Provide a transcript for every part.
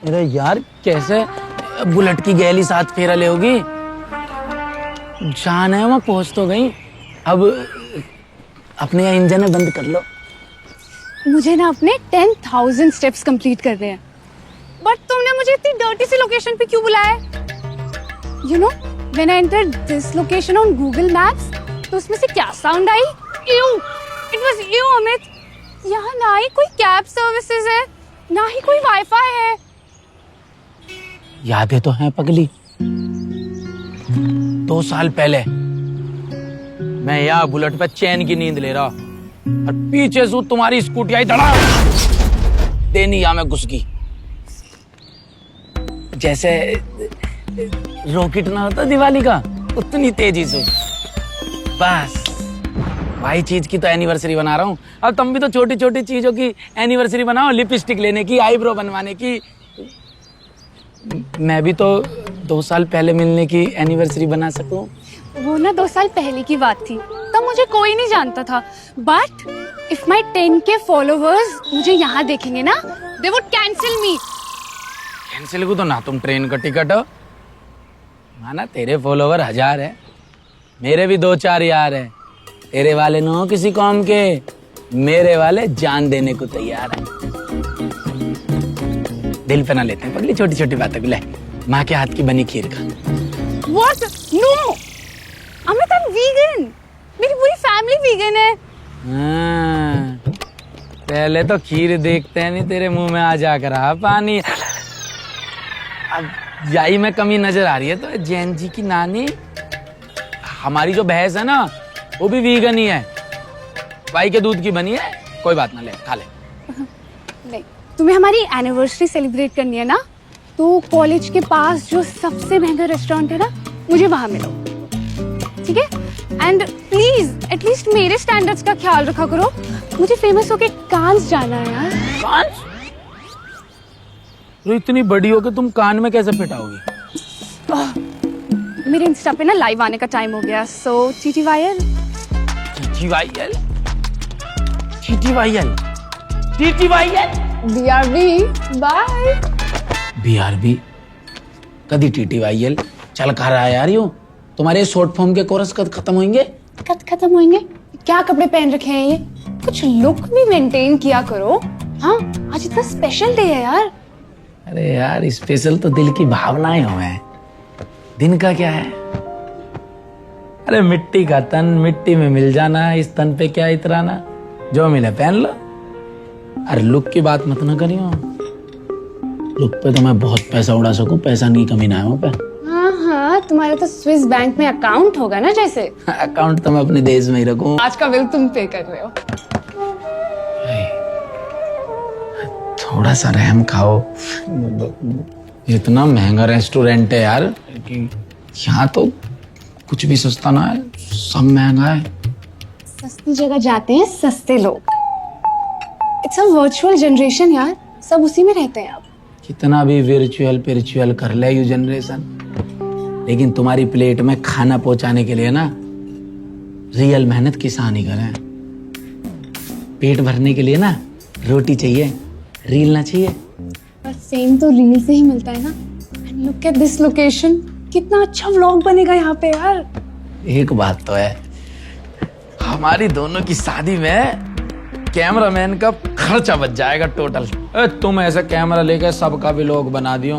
अरे यार कैसे बुलेट की गैली साथ फेरा ले होगी। जान है वहाँ पहुंच तो गई, अब अपने इंजन में बंद कर लो। मुझे ना अपने 10,000 स्टेप्स कंप्लीट करने हैं। बट तुमने मुझे इतनी डर्टी सी लोकेशन पे क्यों बुलाया? You know when I entered this location on Google maps, तो उसमें से क्या sound I? You, it was you Amit. यहाँ ना ही कोई कैब सर्विसेज है, ना ही कोई वाईफाई है। यादें तो हैं पगली। 2 साल पहले मैं यहाँ बुलेट पे चैन की नींद ले रहा और पीछे से तुम्हारी स्कूटी आई धड़ा देनी या मैं घुस गई। जैसे रॉकेट ना होता दिवाली का, उतनी तेजी से। बस भाई चीज की तो एनिवर्सरी बना रहा हूँ, अब तुम भी तो छोटी छोटी चीजों की एनिवर्सरी बनाओ। लिपस्टिक लेने की, आईब्रो बनवाने की। मैं भी तो 2 साल पहले मिलने की एनिवर्सरी बना सकूं। वो ना 2 साल पहले की बात थी, तब मुझे कोई नहीं जानता था। But if my 10K followers मुझे यहाँ देखेंगे ना, they would cancel me. Cancel को तो ना तुम ट्रेन का टिकट हो माना। तेरे फॉलोवर 1000 है, मेरे भी 2-4 यार है। तेरे वाले न हो किसी कौम के, मेरे वाले जान देने को तैयार है। दिल पे ना लेते हैं पगली छोटी छोटी बातों को। ले माँ के हाथ की बनी खीर का। What? No! Amit, I'm vegan. मेरी पूरी फैमिली वीगन है। हाँ, पहले तो खीर देखते हैं नहीं तेरे मुंह में आ जाकर रहा पानी। अब यही में कमी नजर आ रही है तो जैन जी की नानी। हमारी जो भैंस है ना वो भी वीगन ही है, गाय के दूध की बनी है। कोई बात ना, ले खा ले। नहीं, तुम्हें हमारी एनिवर्सरी सेलिब्रेट करनी है ना, तो कॉलेज के पास जो सबसे महंगा रेस्टोरेंट है ना, मुझे वहां मिलो, ठीक है? एंड प्लीज एटलीस्ट मेरे स्टैंडर्ड्स का ख्याल रखा करो। मुझे फेमस होके कांस जाना है यार। कांस? तो इतनी बड़ी हो के तुम कान में कैसे फिटाओगी? मेरे इंस्टा पे ना लाइव आने का टाइम हो गया, so TTYL। TTYL? TTYL? TTYL? BRB, bye. BRB? कदी TTYL? चल खा रहा है यार यूं। तुम्हारे शॉर्ट फॉर्म के कोरस कद खत्म होंगे? कद खत्म होंगे? क्या कपड़े पहन रखे हैं ये? कुछ लुक भी मेंटेन किया करो। हाँ, आज इतना स्पेशल डे है यार। अरे यार स्पेशल तो दिल की भावनाएं हो हैं, दिन का क्या है? अरे मिट्टी का तन मिट्टी में मिल जाना, इस तन पे क्या इतराना, जो मिले पहन लो। अरे लुक की बात मत ना करियो, लुक पे तो मैं बहुत पैसा उड़ा सकूं, पैसा की कमी ना है वहाँ पे। हाँ हाँ, तुम्हारा तो स्विस बैंक में अकाउंट होगा ना जैसे। अकाउंट तो मैं अपने देश में ही रखूं। आज का बिल तुम पे कर रहे हो। थोड़ा सा रहम खाओ। इतना महंगा रेस्टोरेंट है यार, यहाँ तो कुछ भी सस्ता ना है, सब महंगा है। सस्ती जगह जाते हैं सस्ते लोग। इट्स अ वर्चुअल जनरेशन यार, सब उसी में रहते हैं अब। कितना भी वर्चुअल पिरिचुअल कर ले यू जनरेशन, लेकिन तुम्हारी प्लेट में खाना पहुंचाने के लिए ना रियल मेहनत किसान ही करें। पेट भरने के लिए ना रोटी चाहिए, रील ना चाहिए। पर सेम तो रील से ही मिलता है ना। And look at this location, कितना अच्छा व्लॉग बनेगा यहाँ पे यार। एक बात तो है, हमारी दोनों की शादी में कैमरामैन का खर्चा बच जाएगा टोटल। तुम ऐसा कैमरा लेकर सबका भी लोग बना दियो।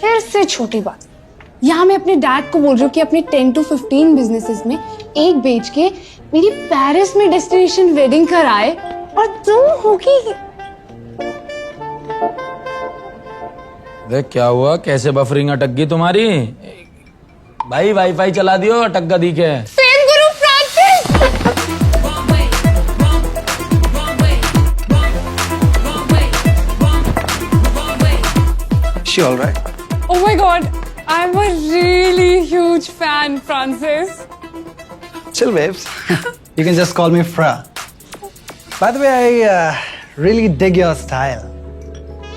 फिर से छोटी बात, यहाँ मैं अपने डैड को बोल रही हूँ कि अपने 10 to 15 बिजनेसेस में एक बेच के मेरी पेरिस में डेस्टिनेशन वेडिंग कराए, और तुम होगी। देख क्या हुआ, कैसे बफरिंग अटक गई तुम्हारी? भाई वाईफाई चला दियो, अटक गा दिखे। Same Guru Francis. She all right? Oh my God, I'm a really huge fan, Francis. Chill, babes. You can just call me Fra. By the way, I really dig your style.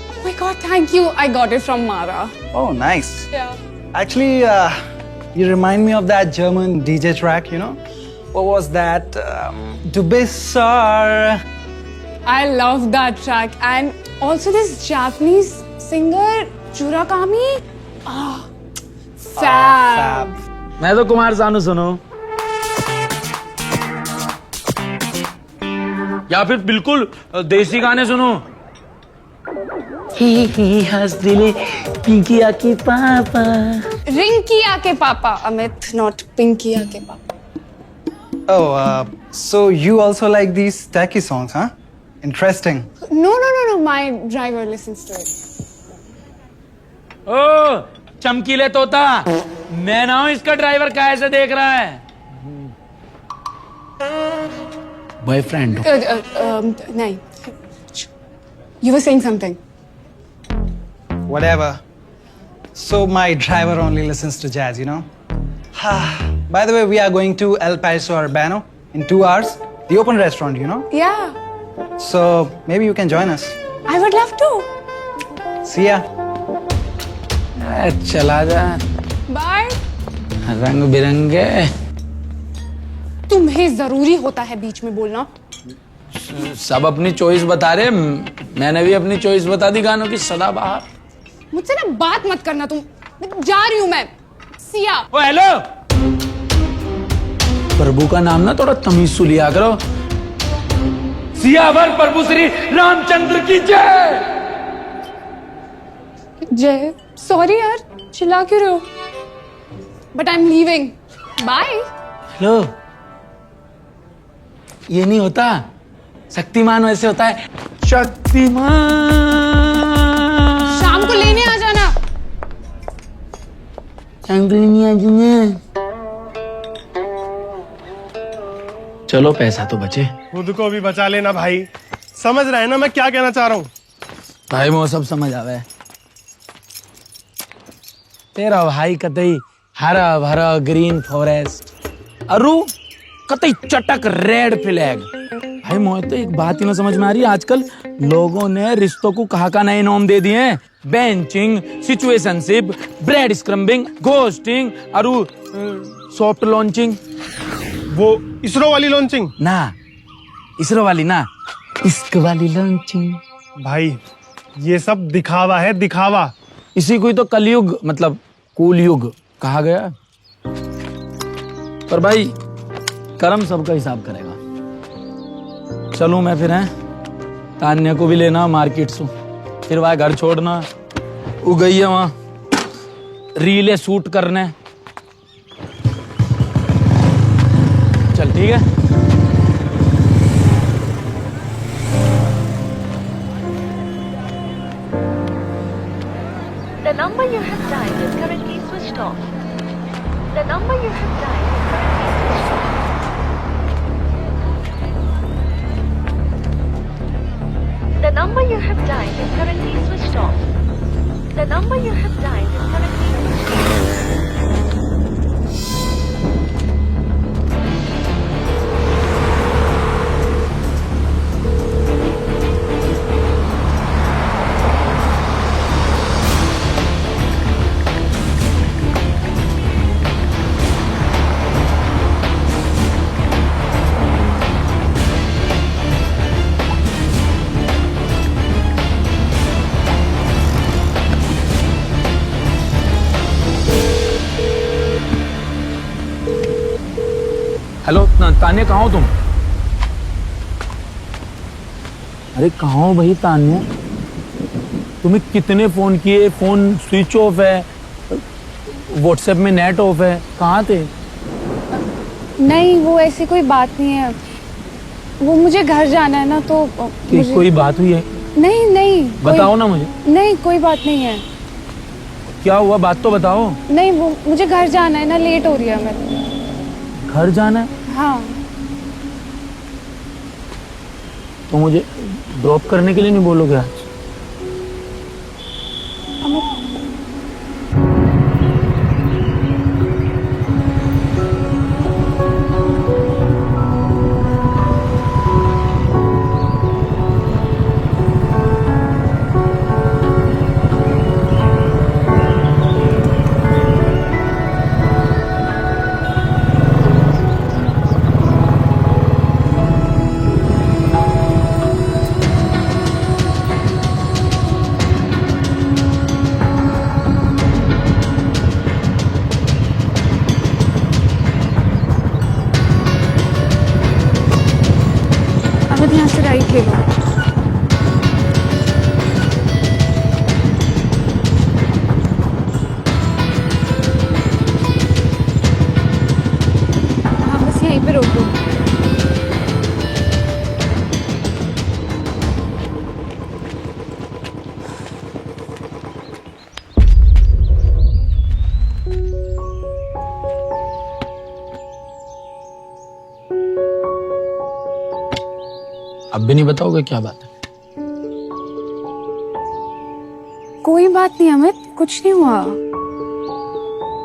Oh my God, thank you. I got it from Mara. Oh, nice. Yeah. Actually, you remind me of that German DJ track, you know? What was that? Du bist so... I love that track, and Also, this Japanese singer Murakami. Ah, fab. मैं तो कुमार सानू सुनूं या फिर बिल्कुल देसी गाने सुनूं। ही हंस दिले पिंकिया की पापा। Rinkia ke papa, Amit, not Pinkia ke papa. Oh, so you also like these tacky songs, huh? Interesting. No. My driver listens to it. ओ चमकीले तोता, मैं ना हूं इसका ड्राइवर कैसे देख रहा है। Boyfriend No. You were saying something. Whatever. So my driver only listens to jazz, you know? By the way, we are going to El Paso Urbano in 2 hours. The open restaurant, you know? Yeah, So maybe you can join us. I would love to. See ya. चला जा। Bye. रंग बिरंगे। तुम्हें जरूरी होता है बीच में बोलना। सब अपनी चॉइस बता रहे, मैंने भी अपनी चॉइस बता दी गानों की सदाबहार। मुझसे ना बात मत करना तुम। जा रही हूँ मैं। सिया। ओ हेलो, प्रभु का नाम ना थोड़ा तमीज से लिया करो। सियावर प्रभु श्री रामचंद्र की जय। जय। सॉरी यार, चिल्ला क्यों रहे हो? But I am leaving. Bye. Hello, ये नहीं होता, शक्तिमान वैसे होता है। शक्तिमान। शाम को लेने आ जाना। चलो पैसा तो बचे। खुद को भी बचा लेना भाई। समझ रहे हैं ना मैं क्या कहना चाह रहा हूँ? भाई वो सब समझ आवे। तेरा भाई कतई हरा भरा ग्रीन फॉरेस्ट, अरु कतई चटक रेड फ्लैग। भाई मोहित तो एक बात ही ना समझ में आ रही है, आजकल लोगों ने रिश्तों को कहा नए नाम दे दिए हैं। बेंचिंग, सिचुएशनशिप, ब्रेड स्क्रम्बिंग, घोस्टिंग, अरु सॉफ्ट लॉन्चिंग। वो इसरो वाली लॉन्चिंग? ना इसरो वाली ना, इश्क वाली लॉन्चिंग। भाई ये सब दिखावा है, दिखावा। इसी को ही तो कलयुग मतलब कूल युग कहा गया। पर भाई कर्म सबका हिसाब करेगा। चलूं मैं फिर, हैं तान्या को भी लेना मार्केट से, फिर वह घर छोड़ना। वो गई है वहां रीले शूट करने। चल ठीक है। The number you have dialed is currently switched off. The number you have dialed is currently switched off. The number you have dialed is currently switched off. The number you have dialed is currently switched off. Hello Tanya, कहाँ हो तुम? अरे कहाँ हो भाई तान्या? तुम्हें कितने phone किए, फोन स्विच ऑफ है, व्हाट्सएप में नेट ऑफ है, कहाँ थे? नहीं, वो ऐसी कोई बात नहीं है। वो मुझे घर जाना है ना, तो कोई बात हुई है? नहीं बताओ ना मुझे। नहीं, कोई बात नहीं है। क्या हुआ, बात तो बताओ। नहीं, वो मुझे घर जाना है ना, लेट हो रही है मैं। घर जाना है? हाँ। तो मुझे ड्रॉप करने के लिए नहीं बोलोगे आज? ले लो। हाँ बस यहीं पे रोक दो। अब भी नहीं बताओगे क्या बात है? कोई बात नहीं अमित, कुछ नहीं हुआ।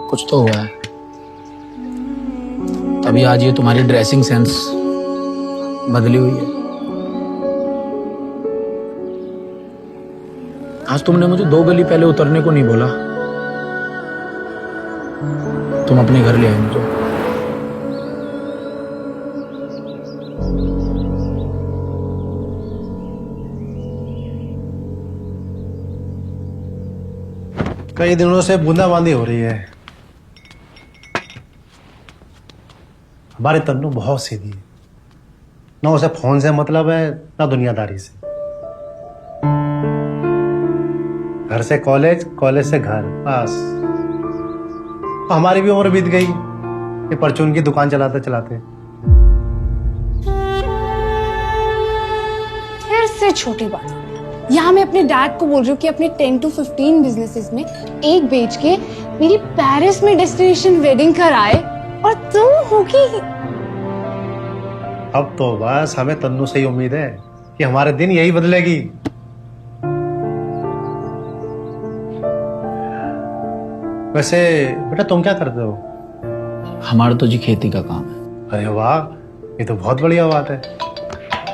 कुछ तो हुआ है। तभी आज ये तुम्हारी ड्रेसिंग सेंस बदली हुई है। आज तुमने मुझे 2 गली पहले उतरने को नहीं बोला। तुम अपने घर ले आए मुझे। कई दिनों से बूंदाबांदी हो रही है। हमारी तन्नू बहुत सीधी है, ना उसे फोन से मतलब है ना दुनियादारी से। घर से कॉलेज, कॉलेज से घर, बस। हमारी भी उम्र बीत गई ये परचून की दुकान चलाते चलाते। फिर से छोटी बात। यहाँ मैं अपने डैड को बोल रही हूँ कि अपने 10 to 15 बिजनेसेस में एक बेच के मेरी पेरिस में डेस्टिनेशन वेडिंग कराए, और तुम होगी। अब तो बस हमें तन्नू से ही उम्मीद है कि हमारे दिन यही बदलेगी। वैसे बेटा तुम क्या करते हो? हमारा तो जी खेती का काम है। अरे वाह, ये तो बहुत बढ़िया बात है।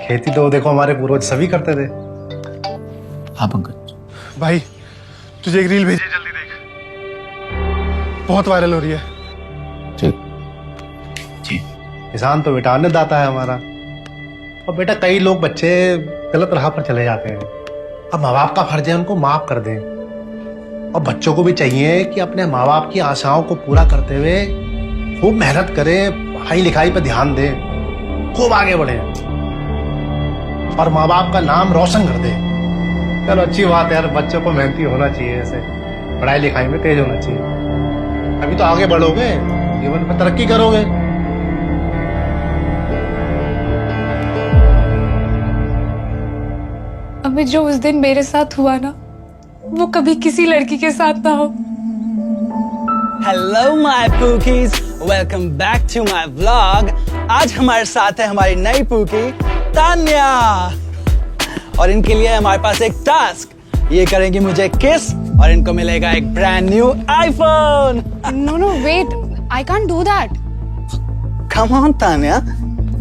खेती तो देखो हमारे पूर्वज सभी करते थे। हाँ पंकज। भाई तुझे एक रील भेजी, जल्दी देख, बहुत वायरल हो रही है। ठीक जी। किसान तो बेटा अन्नदाता है हमारा। और बेटा कई लोग बच्चे गलत राह पर चले जाते हैं। अब माँ बाप का फर्ज है उनको माफ कर दें। और बच्चों को भी चाहिए कि अपने माँ बाप की आशाओं को पूरा करते हुए खूब मेहनत करें, पढ़ाई लिखाई पर ध्यान दें, खूब आगे बढ़े और माँ बाप का नाम रोशन कर दें। चलो अच्छी बात है यार, बच्चों को मेहनती होना चाहिए, ऐसे पढ़ाई लिखाई में तेज होना चाहिए। अभी तो आगे बढ़ोगे, जीवन में तरक्की करोगे। अभी जो उस दिन मेरे साथ हुआ ना, वो कभी किसी लड़की के साथ ना हो। Hello my pookies, welcome back to my vlog. आज हमारे साथ है हमारी नई पूकी तान्या, और इनके लिए हमारे पास एक टास्क। ये करेंगी मुझे किस और इनको मिलेगा एक brand new iPhone. No no wait, I can't do that. Come on Tanya,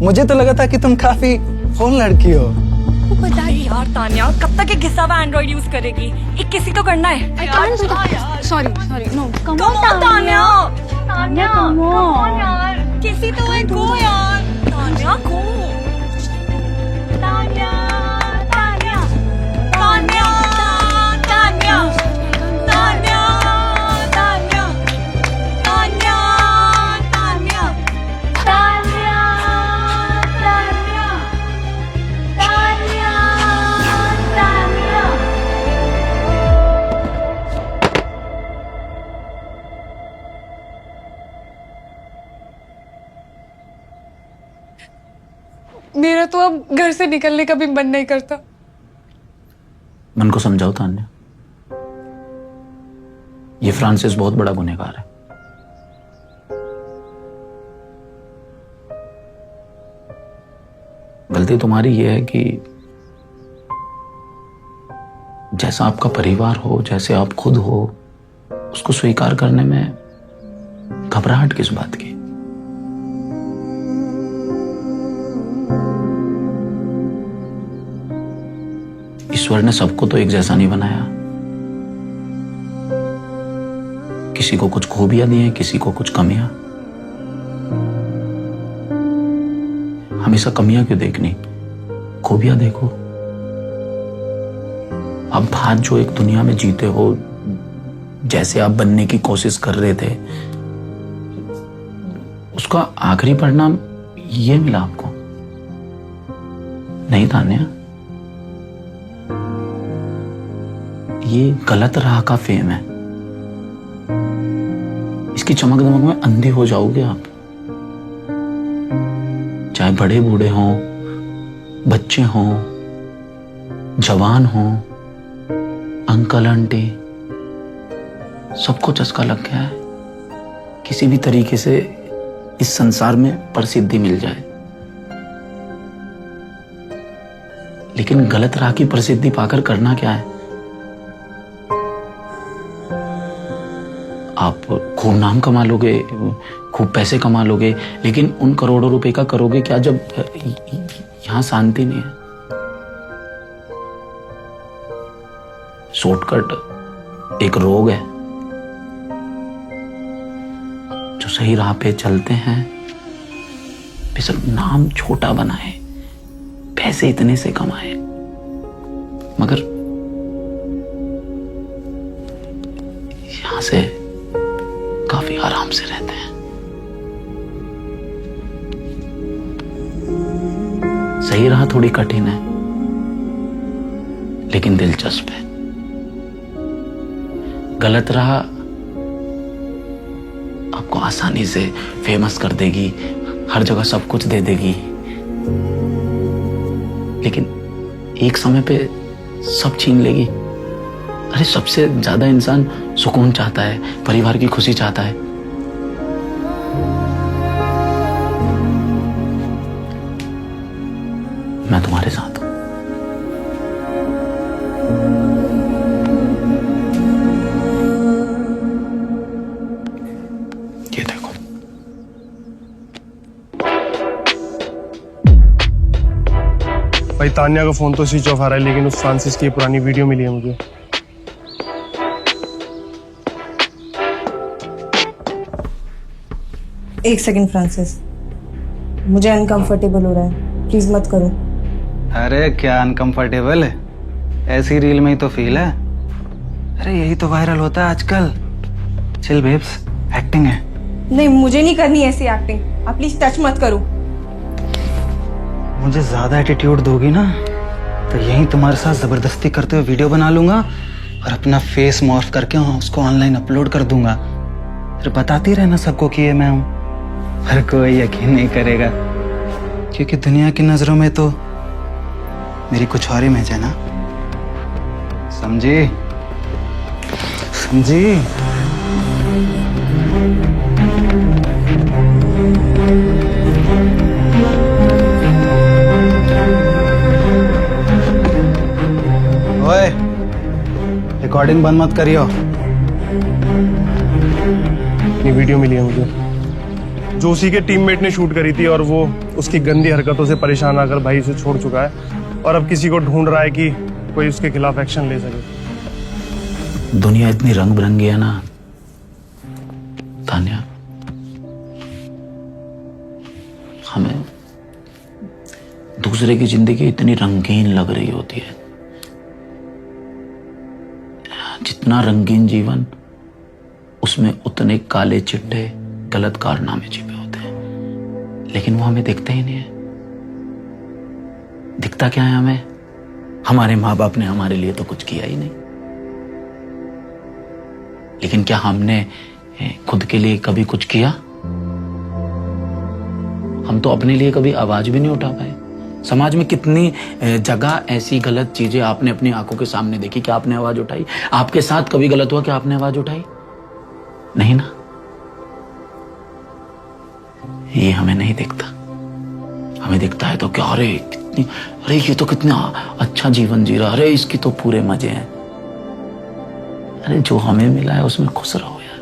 मुझे तो लगा था कि तुम काफी फोन लड़की हो। अरे यार तान्या, कब तक ये घिसा हुआ एंड्रॉइड यूज करेगी? 21 को करना है। I can't do that. Sorry no, come Come on, Tanya. Tanya come on यार, किसी तो एक गो यार। तान्या गो। तान्या, तान्या, तान्या, तान्या, तान्या, तान्या, तान्या, तान्या, तान्या, तान्या, तान्या, तान्या। मेरा तो अब घर से निकलने का भी मन नहीं करता। मन को समझाओ तान्या, ये फ्रांसिस बहुत बड़ा गुनहगार है। गलती तुम्हारी ये है कि जैसा आपका परिवार हो, जैसे आप खुद हो, उसको स्वीकार करने में घबराहट किस बात की? ईश्वर ने सबको तो एक जैसा नहीं बनाया। किसी को कुछ खूबियां दी हैं, किसी को कुछ कमियां। हमेशा कमियां क्यों देखनी, खूबियां देखो। अब आज जो एक दुनिया में जीते हो, जैसे आप बनने की कोशिश कर रहे थे, उसका आखिरी परिणाम ये मिला आपको। नहीं तान्या, ये गलत राह का फेम है। इसकी चमक दमक में अंधे हो जाओगे आप। चाहे बड़े बूढ़े हों, बच्चे हों, जवान हों, अंकल आंटी, सबको चस्का लग गया है किसी भी तरीके से इस संसार में प्रसिद्धि मिल जाए। लेकिन गलत राह की प्रसिद्धि पाकर करना क्या है? आप खूब नाम कमा लोगे, खूब पैसे कमा लोगे, लेकिन उन करोड़ों रुपए का करोगे क्या जब यहां शांति नहीं है? शॉर्टकट एक रोग है। जो सही राह पे चलते हैं वे सब नाम छोटा बनाए, पैसे इतने से कमाए, मगर यहां से काफी आराम से रहते हैं। सही राह थोड़ी कठिन है लेकिन दिलचस्प है। गलत राह आपको आसानी से फेमस कर देगी, हर जगह सब कुछ दे देगी, लेकिन एक समय पे सब छीन लेगी। अरे सबसे ज्यादा इंसान सुकून चाहता है, परिवार की खुशी चाहता है। मैं तुम्हारे साथ हूं। ये देखो, भाई तान्या का फोन तो स्विच ऑफ आ रहा है, लेकिन उस फ्रांसिस की पुरानी वीडियो मिली है मुझे। एक सेकंड फ्रांसिस, मुझे अनकंफर्टेबल हो रहा है, प्लीज मत करो। अरे क्या अनकंफर्टेबल है, ऐसी रील में ही तो फील है। अरे यही तो वायरल होता है आजकल। चिल बेब्स, एक्टिंग है। नहीं, मुझे नहीं करनी ऐसी एक्टिंग, आप प्लीज टच मत करो। मुझे ज्यादा एटीट्यूड दोगी ना तो यही तुम्हारे साथ जबरदस्ती करते हुए वीडियो बना लूंगा और अपना फेस मॉर्फ करके उसको ऑनलाइन अपलोड कर दूंगा। फिर बताती रहना सबको कि ये मैं हूं। हर कोई यकीन नहीं करेगा क्योंकि दुनिया की नजरों में तो मेरी कुछ और इमेज है ना। समझी? समझी? ओए, रिकॉर्डिंग बंद मत करियो। ये वीडियो मिली है मुझे जो उसी के टीममेट ने शूट करी थी, और वो उसकी गंदी हरकतों से परेशान आकर भाई उसे छोड़ चुका है और अब किसी को ढूंढ रहा है कि कोई उसके खिलाफ एक्शन ले सके। दुनिया इतनी रंग बिरंगी है ना तान्या, हमें दूसरे की जिंदगी इतनी रंगीन लग रही होती है। जितना रंगीन जीवन, उसमें उतने काले चिट्टे गलत कारनामे छिपे होते हैं, लेकिन वो हमें दिखते ही नहीं है। दिखता क्या है हमें? हमारे माँ बाप ने हमारे लिए तो कुछ किया ही नहीं, लेकिन क्या हमने खुद के लिए कभी कुछ किया? हम तो अपने लिए कभी आवाज भी नहीं उठा पाए। समाज में कितनी जगह ऐसी गलत चीजें आपने अपनी आंखों के सामने देखी, क्या आपने आवाज उठाई? आपके साथ कभी गलत हुआ, क्या आपने आवाज उठाई? नहीं ना। ये हमें नहीं दिखता। हमें दिखता है तो क्या, अरे कितनी, अरे ये तो कितना अच्छा जीवन जी रहा, अरे इसकी तो पूरे मजे हैं। अरे जो हमें मिला है उसमें खुश रहो यार।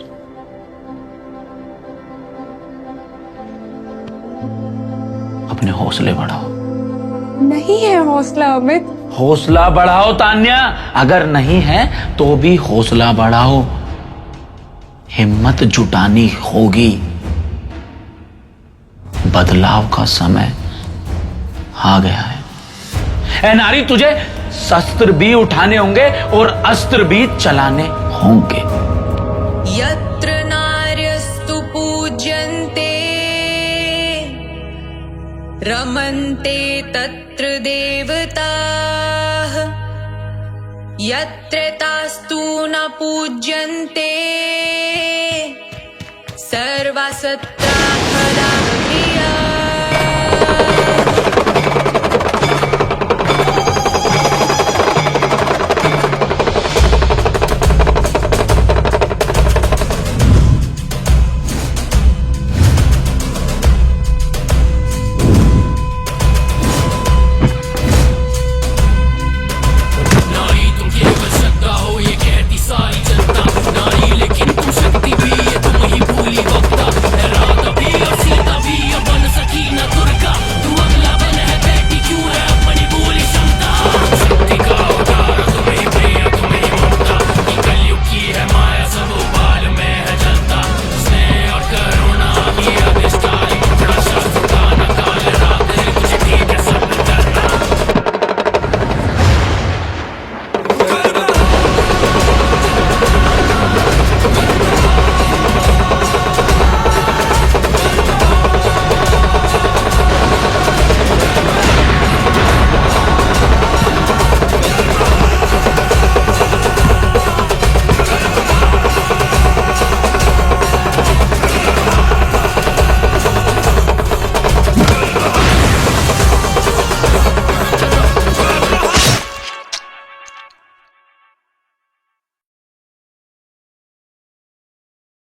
अपने हौसले बढ़ाओ। नहीं है हौसला अमित। हौसला बढ़ाओ तान्या, अगर नहीं है तो भी हौसला बढ़ाओ। हिम्मत जुटानी होगी। बदलाव का समय आ गया है। ए नारी, तुझे शस्त्र भी उठाने होंगे और अस्त्र भी चलाने होंगे। यत्र नार्यस्तु पूज्यन्ते रमन्ते तत्र देवताः यत्र तास्तु न पूज्यन्ते सर्वासत्